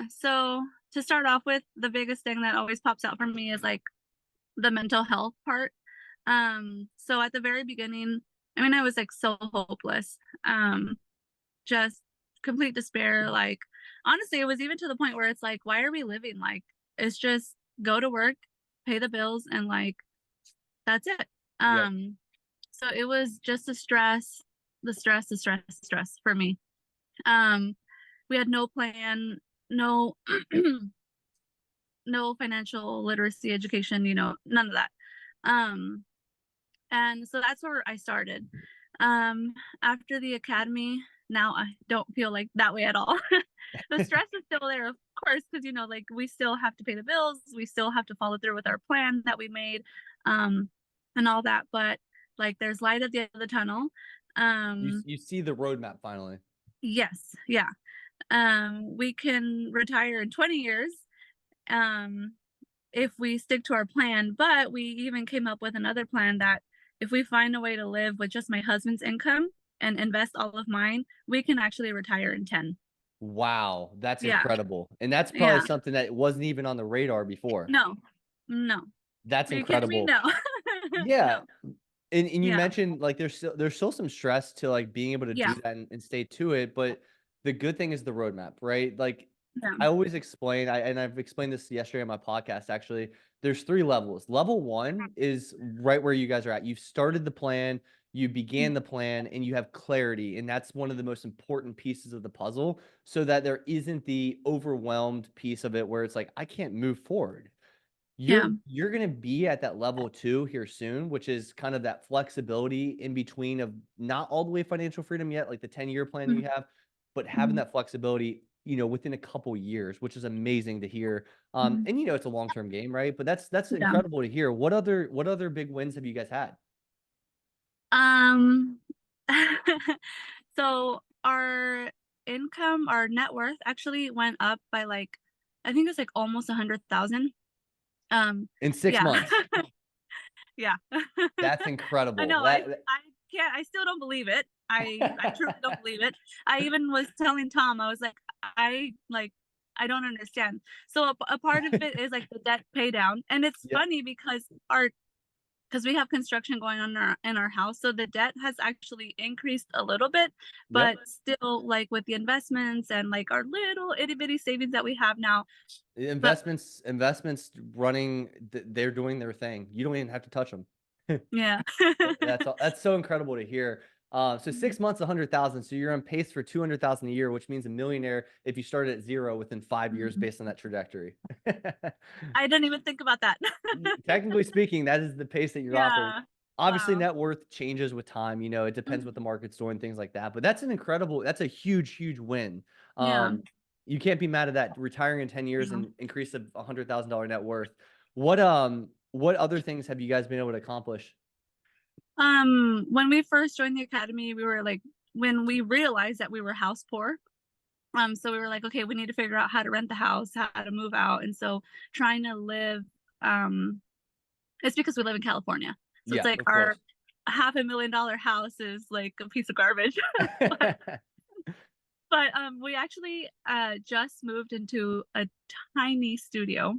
So to start off with, the biggest thing that always pops out for me is like the mental health part. So at the very beginning, I mean, I was like so hopeless. Just complete despair. Like, honestly, it was even to the point where it's like, why are we living? Like, it's just go to work, pay the bills, and like, that's it. Yep. So it was just the stress for me. Um, we had no plan, no, no financial literacy education, none of that. Um, and so that's where I started. Um, After the academy, now I don't feel like that way at all. The stress is still there, of course, because like we still have to pay the bills, we still have to follow through with our plan that we made, um, and all that. But like, there's light at the end of the tunnel. You see the roadmap finally. Yes, yeah. We can retire in 20 years. Um, if we stick to our plan. But we even came up with another plan that if we find a way to live with just my husband's income and invest all of mine, we can actually retire in 10. Wow, that's Yeah. incredible. And that's probably Yeah. something that wasn't even on the radar before. No. No. That's Are you kidding me? incredible. No. Yeah. No. And you Yeah. mentioned like there's still some stress to like being able to do Yeah. that and stay to it, but the good thing is the roadmap, right? Like Yeah. I always explain, and I've explained this yesterday on my podcast actually. There's three levels. Level one is right where you guys are at. You've started the plan, you began the plan, and you have clarity. And that's one of the most important pieces of the puzzle so that there isn't the overwhelmed piece of it where it's like, I can't move forward. Yeah. You're gonna be at that level two here soon, which is kind of that flexibility in between of not all the way financial freedom yet, like the 10-year plan that you have, but having Mhm. that flexibility, within a couple years, which is amazing to hear. Mhm. And it's a long-term game, right? But that's Yeah. incredible to hear. What other big wins have you guys had? Um, so our income, our net worth actually went up by like, I think it's like almost 100,000. In six Yeah. months. Yeah. That's I incredible. know. I can't. I still don't believe it. I truly don't believe it. I even was telling Tom, I was like, I don't understand. So a part of it is like the debt pay down, and it's Yep. funny because we have construction going on in our house, so the debt has actually increased a little bit, Yep. but still, like with the investments and like our little itty bitty savings that we have now. But Investments running, they're doing their thing. You don't even have to touch them. yeah. That's all. That's so incredible to hear. So 6 months, 100,000. So you're on pace for 200,000 a year, which means a millionaire if you started at zero within 5 years Mhm. based on that trajectory. I didn't even think about that. Technically speaking, that is the pace that you're operating. Yeah. Obviously, Wow. net worth changes with time. It depends what the Mhm. market's doing, things like that. But that's a huge, huge win. Yeah. You can't be mad at that. Retiring in 10 years Yeah. and increase of $100,000 net worth. What other things have you guys been able to accomplish? When we first joined the academy, we were like, when we realized that we were house poor, so we were like, okay, we need to figure out how to rent the house, how to move out. And so trying to live, um, it's because we live in California. So it's Yeah, like of our course. $500,000 house is like a piece of garbage. but we actually just moved into a tiny studio.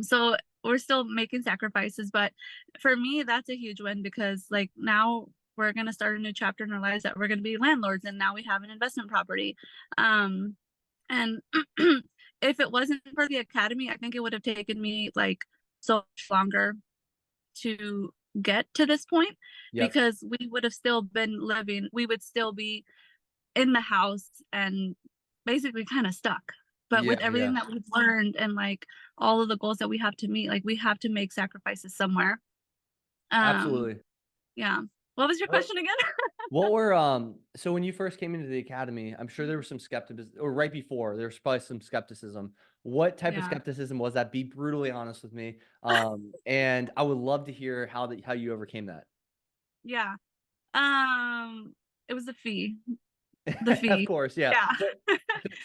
So we're still making sacrifices, but for me, that's a huge win because like now we're gonna start a new chapter in our lives that we're gonna be landlords, and now we have an investment property. Um, and if it wasn't for the academy, I think it would have taken me like so much longer to get to this point Yep. because we would still be in the house and basically kind of stuck. But with Yeah, everything yeah. that we've learned and like all of the goals that we have to meet, like we have to make sacrifices somewhere. Um, Absolutely. yeah. What was your What question again? what were so when you first came into the academy, I'm sure there was some skepticism, or right before, there was probably some skepticism. What type of Yeah. skepticism was that? Be brutally honest with me. And I would love to hear how you overcame that. Yeah. Um, it was the fee. The Of fee. course, yeah.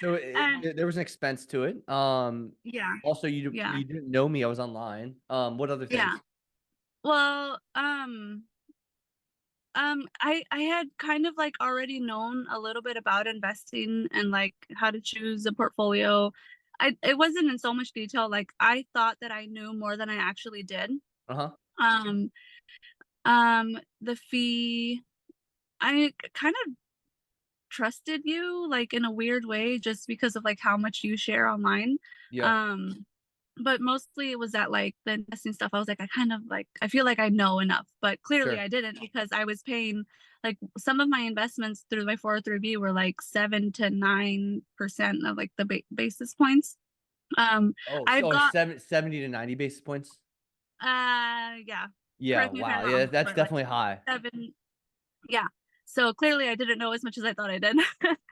Yeah. And There was an expense to it. yeah. Also Yeah. you didn't know me, I was online. What other Yeah. things? Well, I had kind of like already known a little bit about investing and like how to choose a portfolio. It wasn't in so much detail. Like I thought that I knew more than I actually did. Uh-huh. Um, the fee, I kind of trusted you like in a weird way just because of like how much you share online. Yeah, Um, but mostly it was that like the investing stuff. I was like, I kind of like I feel like I know enough, but clearly sure. I didn't because I was paying like some of my investments through my 403b were like 7 to 9% of like the basis points. Um, Oh, I've so got 70 to 90 basis points? yeah. Yeah, Correct me if I'm wow. Yeah, wrong, that's but like definitely high. seven, yeah. So clearly I didn't know as much as I thought I did.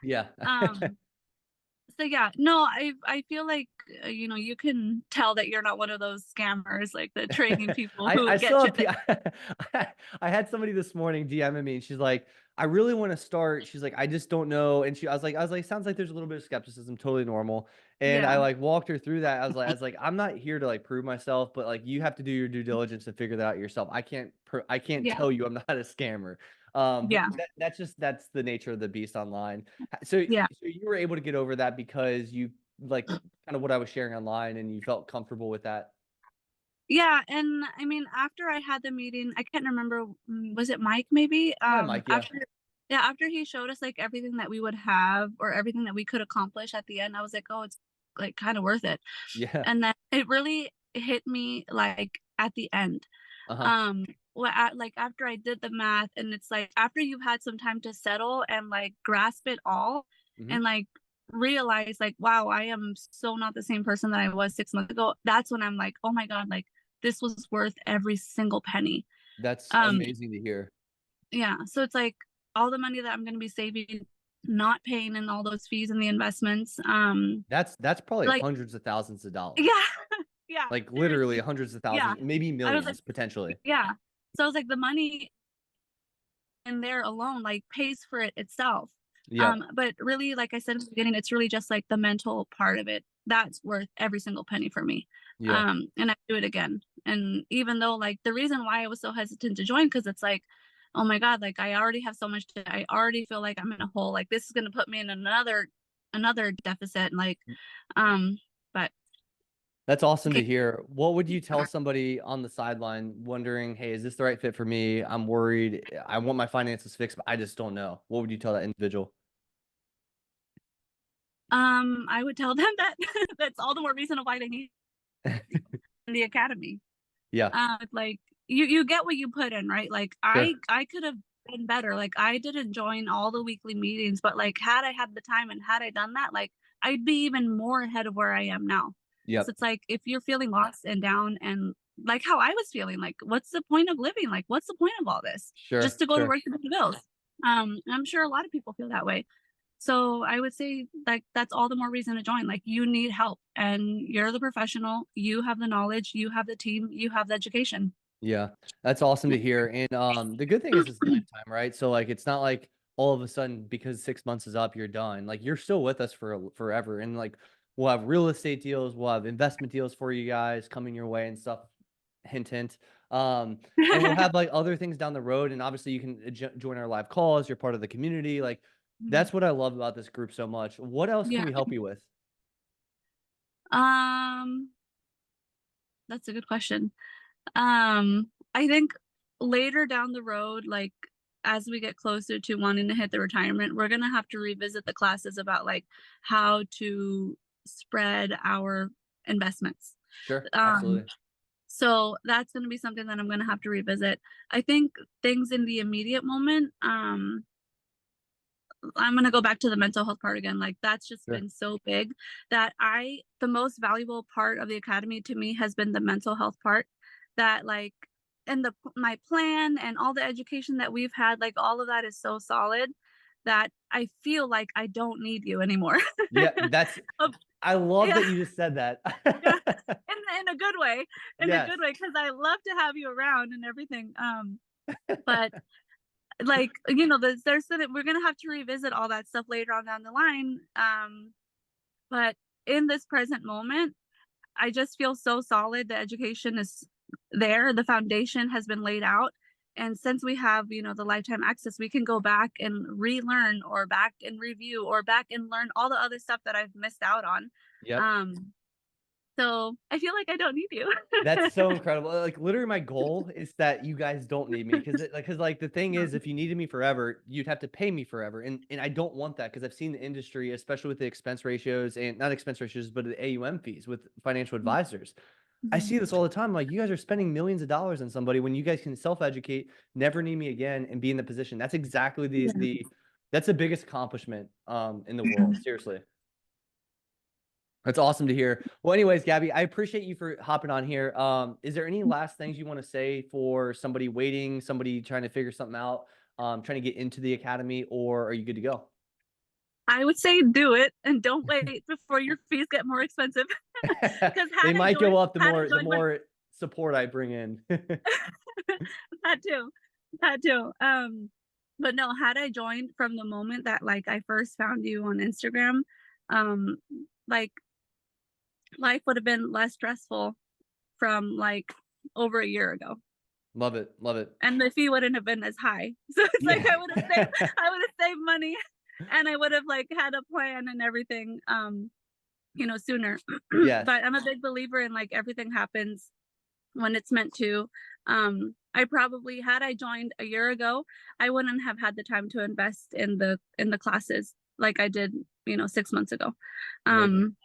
Yeah. um So yeah, no, I feel like you can tell that you're not one of those scammers, like the trading people who I still get you have there. I had somebody this morning DMing me and she's like, I really want to start. She's like, I just don't know. And I was like, sounds like there's a little bit of skepticism, totally normal. And I Yeah, like walked her through that. I was like, I'm not here to like prove myself, but like you have to do your due diligence and figure that out yourself. I can't yeah, tell you I'm not a scammer. But yeah, that's the nature of the beast online. So yeah. you were able to get over that because you like kind of what I was sharing online and you felt comfortable with that. Yeah, and I mean, after I had the meeting, I can't remember, was it Mike maybe? Yeah, Mike. Yeah. After he showed us like everything that we would have or everything that we could accomplish at the end, I was like, oh, it's like kind of worth it. Yeah. And then it really hit me like at the end. Uh-huh. Um, like after I did the math, and it's like after you've had some time to settle and like grasp it all Hmm. and like realize like, wow, I am so not the same person that I was 6 months ago. That's when I'm like, oh my God, like this was worth every single penny. That's Um, amazing to hear. yeah. So it's like all the money that I'm gonna be saving, not paying in all those fees and the investments. That's probably Like hundreds of thousands of dollars. yeah, yeah, Like literally seriously. hundreds of Yeah. thousands, maybe I was like, millions potentially. yeah. So I was like, the money in there alone like pays for it itself. Yep. But really, like I said in the beginning, it's really just like the mental part of it that's worth every single penny for me. Yeah. And I do it again. And even though like the reason why I was so hesitant to join, because it's like, oh my God, like I already have so much I already feel like I'm in a hole. Like this is gonna put me in another deficit. Like, um, but That's awesome okay. to hear. What would you tell somebody on the sideline wondering, hey, is this the right fit for me? I'm worried. I want my finances fixed, but I just don't know. What would you tell that individual? I would tell them that that's all the more reason why they need the academy. Yeah, Like you get what you put in, right? Like sure. I could have been better. Like I didn't join all the weekly meetings, but like had I had the time and had I done that, like I'd be even more ahead of where I am now. So Yep. it's like if you're feeling lost and down and like how I was feeling, like what's the point of living? Like what's the point of all this? Just Sure. to go to Sure. work to pay the bills. I'm sure a lot of people feel that way. So I would say like that's all the more reason to join. Like you need help and you're the professional, you have the knowledge, you have the team, you have the education. Yeah, that's awesome to hear. And the good thing is it's lifetime, right? So like it's not like all of a sudden because 6 months is up, you're done. Like you're still with us for forever. And like we'll have real estate deals, we'll have investment deals for you guys coming your way and stuff. Hint, hint. And we'll have like other things down the road. And obviously you can join our live calls. You're part of the community. Like that's what I love about this group so much. What else can Yeah. we help you with? Um, that's a good question. I think later down the road, like as we get closer to wanting to hit the retirement, we're gonna have to revisit the classes about like how to spread our investments. Sure, Um, absolutely. so that's gonna be something that I'm gonna have to revisit. I think things in the immediate moment, I'm going to go back to the mental health part again. Like that's just Sure. been so big that the most valuable part of the academy to me has been the mental health part that like, and my plan and all the education that we've had, like all of that is so solid that I feel like I don't need you anymore. Yeah, that's Um, I love yeah. that you just said that. Yeah. In a good way, in a Yes. good way. Cause I love to have you around and everything. But like we're gonna have to revisit all that stuff later on down the line. But in this present moment, I just feel so solid. The education is there, the foundation has been laid out, And since we have, the lifetime access, we can go back and relearn or back and review or back and learn all the other stuff that I've missed out on. Yep. So I feel like I don't need you. That's so incredible. Like literally my goal is that you guys don't need me because the thing is if you needed me forever, you'd have to pay me forever. And I don't want that because I've seen the industry, especially with the expense ratios and not expense ratios, but the AUM fees with financial advisors. I see this all the time. Like you guys are spending millions of dollars on somebody when you guys can self-educate, never need me again, and be in the position. That's exactly the that's the biggest accomplishment in the world. Seriously. That's awesome to hear. Well, anyways, Gabby, I appreciate you for hopping on here. Is there any last things you want to say for somebody waiting, somebody trying to figure something out, trying to get into the academy, or are you good to go? I would say do it and don't wait before your fees get more expensive. Because They might go up the had I more joined when support I bring in. that too, that too. But no, had I joined from the moment that like I first found you on Instagram, um, like life would have been less stressful from like over a year ago. Love it. Love it. And the fee wouldn't have been as high. So it's like Yeah. I would have saved money and I would have like had a plan and everything sooner. Yes. But I'm a big believer in like everything happens when it's meant to. I probably had I joined a year ago, I wouldn't have had the time to invest in the classes like I did, 6 months ago. Amazing.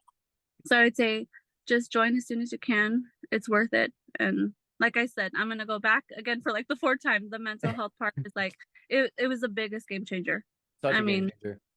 So I would say just join as soon as you can. It's worth it. And like I said, I'm gonna go back again for like the fourth time. The mental health part is like it was the biggest game changer. Such I a game mean, changer.